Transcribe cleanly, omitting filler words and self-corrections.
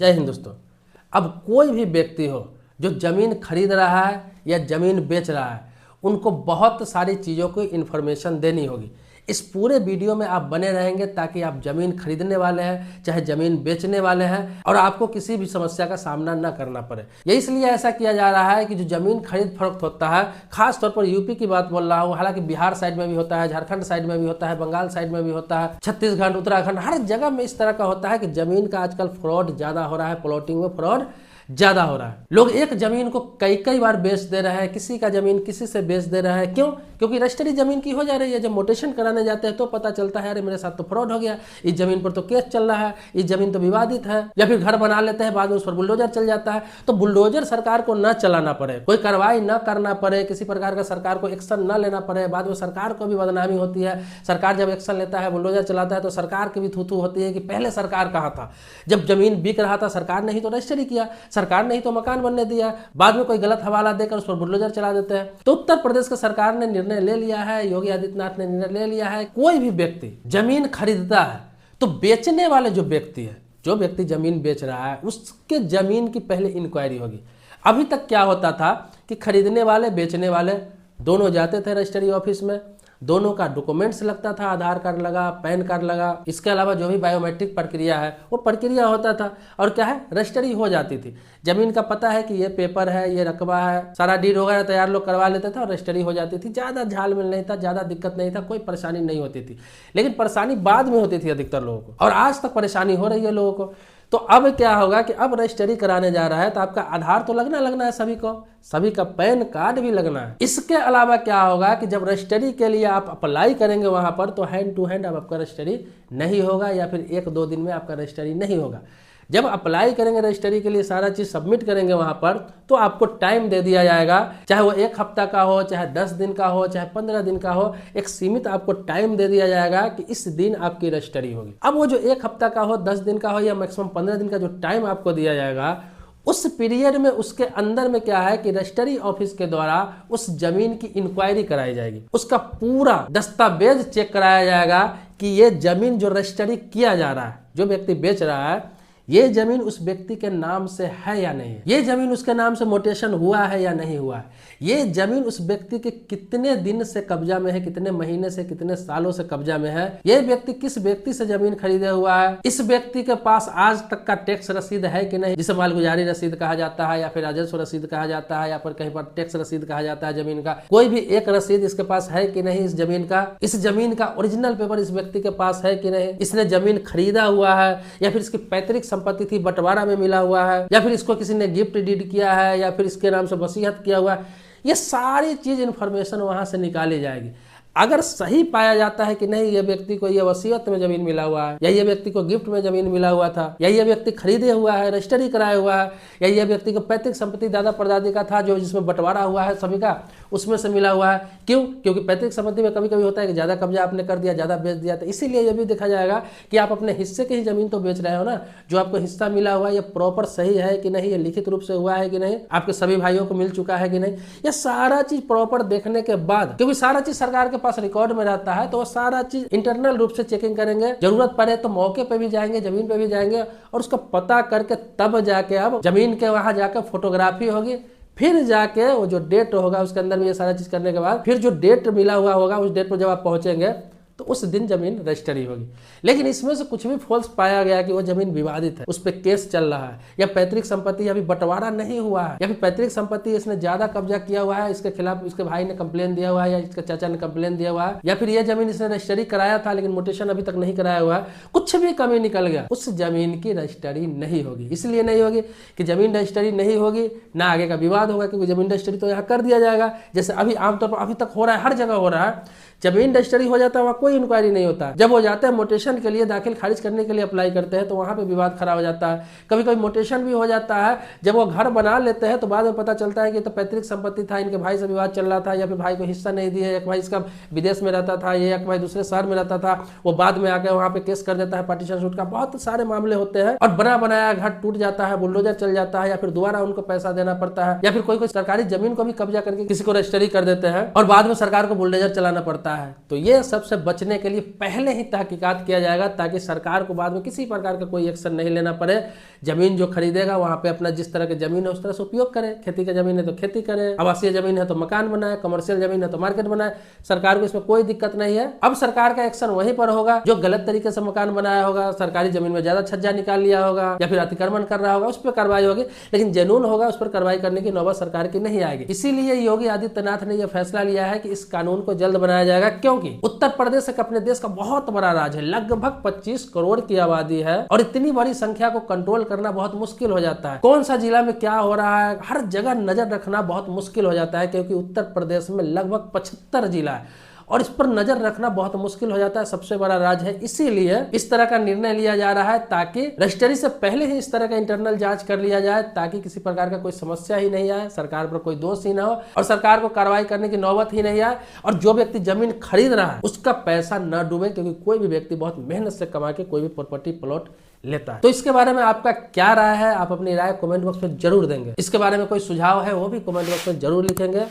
जय हिंद दोस्तों। अब कोई भी व्यक्ति हो जो ज़मीन खरीद रहा है या ज़मीन बेच रहा है, उनको बहुत सारी चीज़ों की इन्फॉर्मेशन देनी होगी। इस पूरे वीडियो में आप बने रहेंगे ताकि आप ज़मीन खरीदने वाले हैं चाहे ज़मीन बेचने वाले हैं और आपको किसी भी समस्या का सामना न करना पड़े। ये इसलिए ऐसा किया जा रहा है कि जो ज़मीन खरीद फरोख्त होता है, खास तौर पर यूपी की बात बोल रहा हूँ, हालांकि बिहार साइड में भी होता है, झारखंड साइड में भी होता है, बंगाल साइड में भी होता है, छत्तीसगढ़, उत्तराखंड, हर जगह में इस तरह का होता है कि ज़मीन का आजकल फ्रॉड ज़्यादा हो रहा है, प्लॉटिंग में फ्रॉड ज्यादा हो रहा है। लोग एक जमीन को कई कई बार बेच दे रहे हैं, किसी का जमीन किसी से बेच दे रहे हैं। क्यों? क्योंकि रजिस्ट्री जमीन की हो जा रही है। जब मोटेशन कराने जाते हैं तो पता चलता है अरे मेरे साथ तो फ्रॉड हो गया, इस जमीन पर तो केस चल रहा है, इस जमीन तो विवादित है। या फिर घर बना लेते हैं, बाद में उस पर बुलडोजर चल जाता है। तो बुलडोजर सरकार को न चलाना पड़े, कोई कार्रवाई न करना पड़े, किसी प्रकार का सरकार को एक्शन न लेना पड़े, बाद में सरकार को भी बदनामी होती है। सरकार जब एक्शन लेता है, बुलडोजर चलाता है, तो सरकार की भी थू होती है कि पहले सरकार कहाँ था। जब जमीन बिक रहा था सरकार ने ही तो रजिस्ट्री किया, सरकार ने ही तो मकान बनने दिया, बाद में कोई गलत हवाला देकर उस पर बुलडोजर चला देते हैं। तो उत्तर प्रदेश की सरकार ने निर्णय ले लिया है, योगी आदित्यनाथ ने निर्णय ले लिया है, कोई भी व्यक्ति जमीन खरीदता है तो बेचने वाले जो व्यक्ति है, जो व्यक्ति जमीन बेच रहा है, उसके जमीन की पहले इंक्वायरी होगी। अभी तक क्या होता था कि खरीदने वाले बेचने वाले दोनों जाते थे रजिस्ट्री ऑफिस में, दोनों का डॉक्यूमेंट्स लगता था, आधार कार्ड लगा, पैन कार्ड लगा, इसके अलावा जो भी बायोमेट्रिक प्रक्रिया है वो प्रक्रिया होता था और क्या है, रजिस्ट्री हो जाती थी। जमीन का पता है कि ये पेपर है, ये रकबा है, सारा डीड वगैरह तैयार लोग करवा लेते थे और रजिस्ट्री हो जाती थी। ज़्यादा झालमेल नहीं था, ज़्यादा दिक्कत नहीं था, कोई परेशानी नहीं होती थी। लेकिन परेशानी बाद में होती थी अधिकतर लोगों को, और आज तक परेशानी हो रही है लोगों को। तो अब क्या होगा कि अब रजिस्ट्री कराने जा रहा है तो आपका आधार तो लगना है सभी को, सभी का पैन कार्ड भी लगना है। इसके अलावा क्या होगा कि जब रजिस्ट्री के लिए आप अप्लाई करेंगे वहां पर, तो हैंड टू हैंड अब आपका रजिस्ट्री नहीं होगा, या फिर 1-2 दिन में आपका रजिस्ट्री नहीं होगा। जब अप्लाई करेंगे रजिस्ट्री के लिए, सारा चीज़ सबमिट करेंगे वहाँ पर, तो आपको टाइम दे दिया जाएगा, चाहे वो 1 हफ्ता का हो, चाहे 10 दिन का हो, चाहे 15 दिन का हो, एक सीमित आपको टाइम दे दिया जाएगा कि इस दिन आपकी रजिस्ट्री होगी। अब वो जो 1 हफ्ता का हो, 10 दिन का हो, या मैक्सिमम 15 दिन का जो टाइम आपको दिया जाएगा, उस पीरियड में उसके अंदर में क्या है कि रजिस्ट्री ऑफिस के द्वारा उस जमीन की इंक्वायरी कराई जाएगी, उसका पूरा दस्तावेज चेक कराया जाएगा कि ये जमीन जो रजिस्ट्री किया जा रहा है, जो व्यक्ति बेच रहा है, ये जमीन उस व्यक्ति के नाम से है या नहीं है, ये जमीन उसके नाम से मोटेशन हुआ है या नहीं हुआ है, ये जमीन उस व्यक्ति के कितने दिन से कब्जा में है, कितने महीने से, कितने सालों से कब्जा में है, ये व्यक्ति किस व्यक्ति से जमीन खरीदे हुआ है, इस व्यक्ति के पास आज तक का टैक्स रसीद है कि नहीं, जिसे मालगुजारी रसीद कहा जाता है, या फिर राजस्व रसीद कहा जाता है, या फिर कहीं पर टैक्स रसीद कहा जाता है जमीन का। कोई भी एक रसीद इसके पास है कि नहीं इस जमीन का, इस जमीन का ओरिजिनल पेपर इस व्यक्ति के पास है कि नहीं, इसने जमीन खरीदा हुआ है, या फिर इसकी पैतृक संपत्ति थी बंटवारा में मिला हुआ है, या फिर इसको किसी ने गिफ्ट डीड किया है, या फिर इसके नाम से वसीयत किया हुआ है। ये सारी चीज इंफॉर्मेशन वहां से निकाली जाएगी। अगर सही पाया जाता है कि नहीं, ये व्यक्ति को ये वसीयत में जमीन मिला हुआ है, या ये व्यक्ति को गिफ्ट में जमीन मिला हुआ था, या ये व्यक्ति खरीदे हुआ है, रजिस्ट्री कराया हुआ है, या ये व्यक्ति को पैतृक संपत्ति दादा परदादी का था जो जिसमें बंटवारा हुआ है सभी का, उसमें से मिला हुआ है। क्यों? क्योंकि पैतृक संपत्ति में कभी कभी होता है कि ज्यादा कब्जा आपने कर दिया, ज्यादा बेच दिया, तो इसीलिए ये भी देखा जाएगा कि आप अपने हिस्से की ही जमीन तो बेच रहे हो ना, जो आपको हिस्सा मिला हुआ है ये प्रॉपर सही है कि नहीं, ये लिखित रूप से हुआ है कि नहीं, आपके सभी भाइयों को मिल चुका है कि नहीं, ये सारा चीज प्रॉपर देखने के बाद, क्योंकि सारा चीज सरकार के पास रिकॉर्ड में रहता है, तो वो सारा चीज इंटरनल रूप से चेकिंग करेंगे। जरूरत पड़े तो मौके पे भी जाएंगे, जमीन पे भी जाएंगे, और उसका पता करके तब जाके अब जमीन के वहां जाकर फोटोग्राफी होगी, फिर जाके वो जो डेट होगा उसके अंदर में ये सारा चीज करने के बाद फिर जो डेट मिला हुआ होगा उस डेट पर जब आप पहुंचेंगे तो उस दिन जमीन रजिस्ट्री होगी। लेकिन इसमें से कुछ भी फॉल्स पाया गया कि वो जमीन विवादित है, उस पर केस चल रहा है, या पैतृक संपत्ति अभी बंटवारा नहीं हुआ है, या फिर पैतृक संपत्ति इसने ज्यादा कब्जा किया हुआ है, इसके खिलाफ इसके भाई ने कंप्लेन दिया हुआ है, या इसके चाचा ने कंप्लेन दिया हुआ है, या फिर ये जमीन इसने रजिस्ट्री कराया था लेकिन मोटेशन अभी तक नहीं कराया हुआ है, कुछ भी कमी निकल गया, उस जमीन की रजिस्ट्री नहीं होगी। इसलिए नहीं होगी कि जमीन रजिस्ट्री नहीं होगी, ना आगे का विवाद होगा, क्योंकि जमीन रजिस्ट्री तो यहाँ कर दिया जाएगा, जैसे अभी आमतौर पर अभी तक हो रहा है, हर जगह हो रहा है। जमीन रजिस्ट्री हो जाता है वहाँ कोई इंक्वायरी नहीं होता, जब वो जाते हैं मोटेशन के लिए, दाखिल खारिज करने के लिए अप्लाई करते हैं, तो वहाँ पे विवाद खड़ा हो जाता है। कभी कभी मोटेशन भी हो जाता है, जब वो घर बना लेते हैं तो बाद में पता चलता है कि तो पैतृक संपत्ति था, इनके भाई से विवाद चल रहा था, या फिर भाई को हिस्सा नहीं दिया, एक भाई इसका विदेश में रहता था, ये एक भाई दूसरे शहर में रहता था, वो बाद में आकर वहाँ पे केस कर देता है पार्टीशन सूट का। बहुत सारे मामले होते हैं, और बना बनाया घर टूट जाता है, बुलडोजर चल जाता है, या फिर दोबारा उनको पैसा देना पड़ता है, या फिर कोई सरकारी जमीन को भी कब्जा करके किसी को रजिस्ट्री कर देते हैं और बाद में सरकार को बुलडोजर चलाना पड़ता है। तो ये सबसे बचने बचने के लिए पहले ही तहकीकात किया जाएगा, ताकि सरकार को बाद में किसी प्रकार का कोई एक्शन नहीं लेना पड़े। जमीन जो खरीदेगा वहां पे अपना जिस तरह की जमीन है उस तरह से उपयोग करे। खेती की जमीन है तो खेती करे, आवासीय जमीन है तो मकान बनाए, कमर्शियल जमीन है तो मार्केट बनाए। सरकार को इसमें कोई दिक्कत नहीं है। अब सरकार का एक्शन वहीं पर होगा जो गलत तरीके से मकान बनाया होगा, सरकारी जमीन में ज्यादा छज्जा निकाल लिया होगा या फिर अतिक्रमण कर रहा होगा, उस पर कार्रवाई होगी। लेकिन जनून होगा उस पर कार्रवाई करने की नौबत सरकार की नहीं आएगी। इसीलिए योगी आदित्यनाथ ने यह फैसला लिया है कि इस कानून को जल्द बनाया जाएगा, क्योंकि उत्तर प्रदेश एक अपने देश का बहुत बड़ा राज्य है, लगभग 25 करोड़ की आबादी है और इतनी बड़ी संख्या को कंट्रोल करना बहुत मुश्किल हो जाता है। कौन सा जिला में क्या हो रहा है हर जगह नजर रखना बहुत मुश्किल हो जाता है, क्योंकि उत्तर प्रदेश में लगभग 75 जिला है और इस पर नजर रखना बहुत मुश्किल हो जाता है। सबसे बड़ा राज्य है, इसीलिए इस तरह का निर्णय लिया जा रहा है ताकि रजिस्ट्री से पहले ही इस तरह का इंटरनल जांच कर लिया जाए, ताकि किसी प्रकार का कोई समस्या ही नहीं आए, सरकार पर कोई दोष ही ना हो और सरकार को कार्रवाई करने की नौबत ही नहीं आए और जो व्यक्ति जमीन खरीद रहा है उसका पैसा न डूबे, क्योंकि कोई भी व्यक्ति बहुत मेहनत से कमा के कोई भी प्रॉपर्टी प्लॉट लेता है। तो इसके बारे में आपका क्या राय है, आप अपनी राय कमेंट बॉक्स में जरूर देंगे। इसके बारे में कोई सुझाव है वो भी कमेंट बॉक्स में जरूर लिखेंगे।